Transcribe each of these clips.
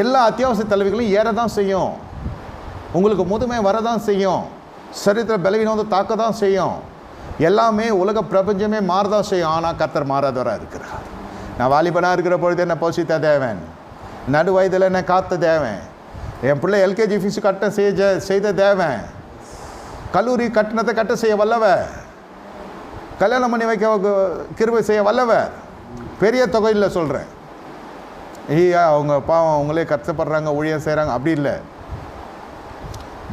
எல்லா அத்தியாவசிய தலைவிகளும் ஏற தான் செய்யும். உங்களுக்கு முதுமை வரதான் செய்யும். சரீரத்தில் பலவீனம் வந்து தாக்க தான் செய்யும். எல்லாமே உலக பிரபஞ்சமே மாறதான் செய்யும். ஆனால் கர்த்தர் மாறாதவராக இருக்கிறார். நான் வாலிபனாக இருக்கிற பொழுது என்னை போஷித்த தேவன், நடு வயதில் என்னை காத்த தேவன், என் பிள்ளை எல்கேஜி ஃபீஸு கட்ட செய்த தேவன், கல்லூரி கட்டணத்தை கட்ட செய்ய வல்லவர், கல்யாணம் பண்ணி வைக்க கிருபை செய்ய வல்லவர். பெரிய தொகையில் சொல்கிறேன். அவங்க பாவம் அவங்களே கஷ்டப்படுறாங்க, ஊழியம் செய்கிறாங்க, அப்படி இல்லை.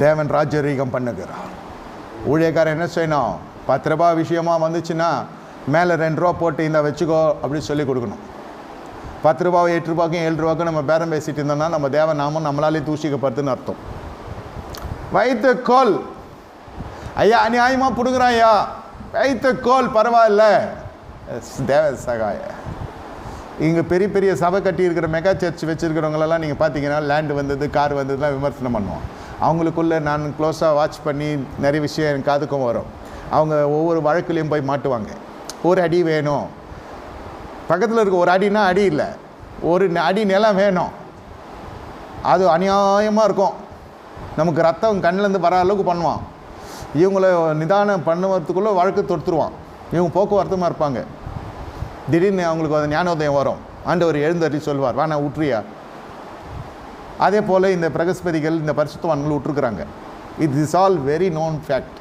தேவன் ராஜரீகம் பண்ணுகிறார். ஊழியக்காரன் என்ன செய்யணும்? 10 ரூபா விஷயமாக வந்துச்சுன்னா மேலே 2 ரூபா போட்டு இந்த வச்சுக்கோ அப்படி சொல்லி கொடுக்கணும். 10 ரூபா 8 ரூபாய்க்கும் 7 ரூபாய்க்கும் நம்ம பேரம் பேசிகிட்டு இருந்தோம்னா நம்ம தேவ நாமும் நம்மளாலே தூஷிக்கப்படுதுன்னு அர்த்தம். வைத்த கோல் ஐயா அநியாயமாக பிடுங்குறான், ஐயா வைத்த கோல் பரவாயில்ல, தேவ சகாய. இங்கே பெரிய பெரிய சபை கட்டி இருக்கிற மெகா சர்ச் வச்சுருக்கிறவங்களெல்லாம் நீங்கள் பார்த்தீங்கன்னா லேண்டு வந்தது, கார் வந்ததுலாம் விமர்சனம் பண்ணுவோம். அவங்களுக்குள்ளே நான் க்ளோஸாக வாட்ச் பண்ணி நிறைய விஷயம் எனக்கு காதுக்கும் வரும். அவங்க ஒவ்வொரு வழக்குலேயும் போய் மாட்டுவாங்க. ஒரு அடி வேணும், பக்கத்தில் இருக்க ஒரு அடினா அடி இல்லை, ஒரு அடி நிலம் வேணும். அது அநியாயமாக இருக்கும். நமக்கு ரத்தம் கண்ணிலேருந்து வர அளவுக்கு பண்ணுவான். இவங்கள நிதானம் பண்ணுவதுக்குள்ளே வழக்கு தொடுத்துருவான். இவங்க போக்குவரத்துமாக இருப்பாங்க. திடீர்னு அவங்களுக்கு அது ஞானோதயம் வரும். ஆண்டவர் எழுந்தறி சொல்வார், வா நான் விட்டுறியா. அதே போல் இந்த பிரகஸ்பதிகள் இந்த பரிசுத்தவான்கள் விட்டுருக்குறாங்க. It is all very known fact.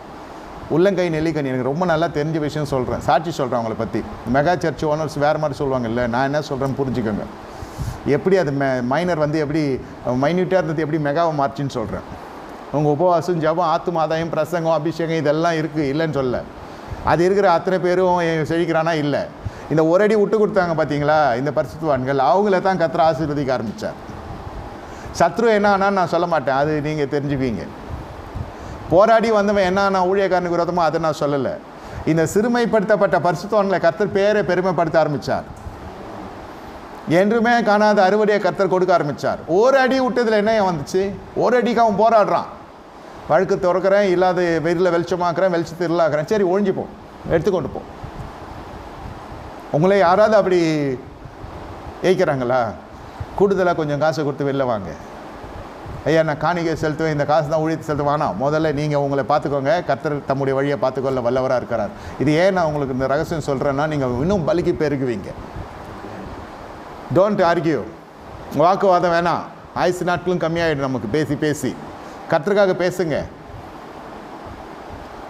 உள்ளங்கை நெல்லிக்கனி எனக்கு ரொம்ப நல்லா தெரிஞ்ச விஷயம் சொல்கிறேன், சாட்சி சொல்கிறேன் அவங்கள பற்றி. மெகா சர்ச் ஓனர்ஸ் வேறு மாதிரி சொல்லுவாங்க, இல்லை நான் என்ன சொல்கிறேன்னு புரிஞ்சுக்கோங்க. எப்படி அது மைனர் வந்து எப்படி மைன்யூட்டாக இருந்தது எப்படி மெகாவை மார்ச்சின்னு சொல்கிறேன். உங்கள் உபவாசம், ஜபம், ஆத்தும ஆதாயம், பிரசங்கம், அபிஷேகம் இதெல்லாம் இருக்குது, இல்லைன்னு சொல்ல. அது இருக்கிற அத்தனை பேரும் செழிக்கிறானா? இல்லை. இந்த ஒரு அடி விட்டு கொடுத்தாங்க பார்த்தீங்களா இந்த பரிசுத்தவான்கள், அவங்கள தான் கர்த்தர் ஆசீர்வதிக்க ஆரம்பித்தார். சத்ரு என்ன ஆனான்னு நான் சொல்ல மாட்டேன், அது நீங்கள் தெரிஞ்சுக்குவீங்க. போராடி வந்தவன் என்ன நான் ஊழியக்காரனுக்கு விரோதமோ அதை நான் சொல்லலை. இந்த சிறுமைப்படுத்தப்பட்ட பரிசுத்தவான்களை கர்த்தர் பேரை பெருமைப்படுத்த ஆரம்பித்தார். என்றுமே காணாத அறுவடையை கர்த்தர் கொடுக்க ஆரம்பித்தார். ஒரு அடி விட்டதில் என்ன வந்துச்சு? ஒரு அடிக்கு அவன் போராடுறான். வழக்கு திறக்கிறேன், இல்லாத வெயிலில் வெளிச்சமாக்குறேன், வெளிச்சத்தை இல்லாக்குறேன். சரி ஒழிஞ்சுப்போம், எடுத்துக்கொண்டு போ. உங்களே யாராவது அப்படி ஏய்க்கிறாங்களா? கூடுதலாக கொஞ்சம் காசை கொடுத்து வெளில வாங்க. ஐயா நான் காணிக்கை செலுத்துவேன், இந்த காசு தான் ஊழியத்தை செலுத்த வேணாம். முதல்ல நீங்கள் உங்களை பார்த்துக்கோங்க, கர்த்தர் தம்முடைய வழியை பார்த்துக்கொள்ள வல்லவராக இருக்கிறார். இது ஏன் நான் உங்களுக்கு இந்த ரகசியம் சொல்கிறேன்னா, நீங்கள் இன்னும் பலிக்கு பெருகுவீங்க. Don't argue. வாக்குவாதம் வேணாம். ஆயுசு நாட்களும் கம்மியாகிடும் நமக்கு பேசி பேசி. கர்த்தருக்காக பேசுங்க.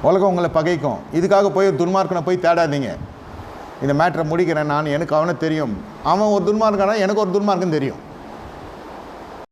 உலகம் உங்களை பகைக்கும். இதுக்காக போய் துன்மார்க்கனை போய் தேடாதீங்க. இந்த மேட்டரை முடிக்கிறேன் நான். எனக்கு அவனை தெரியும், அவன் ஒரு துன்மார்க்கனா எனக்கு ஒரு துன்மார்க்கம் தெரியும்.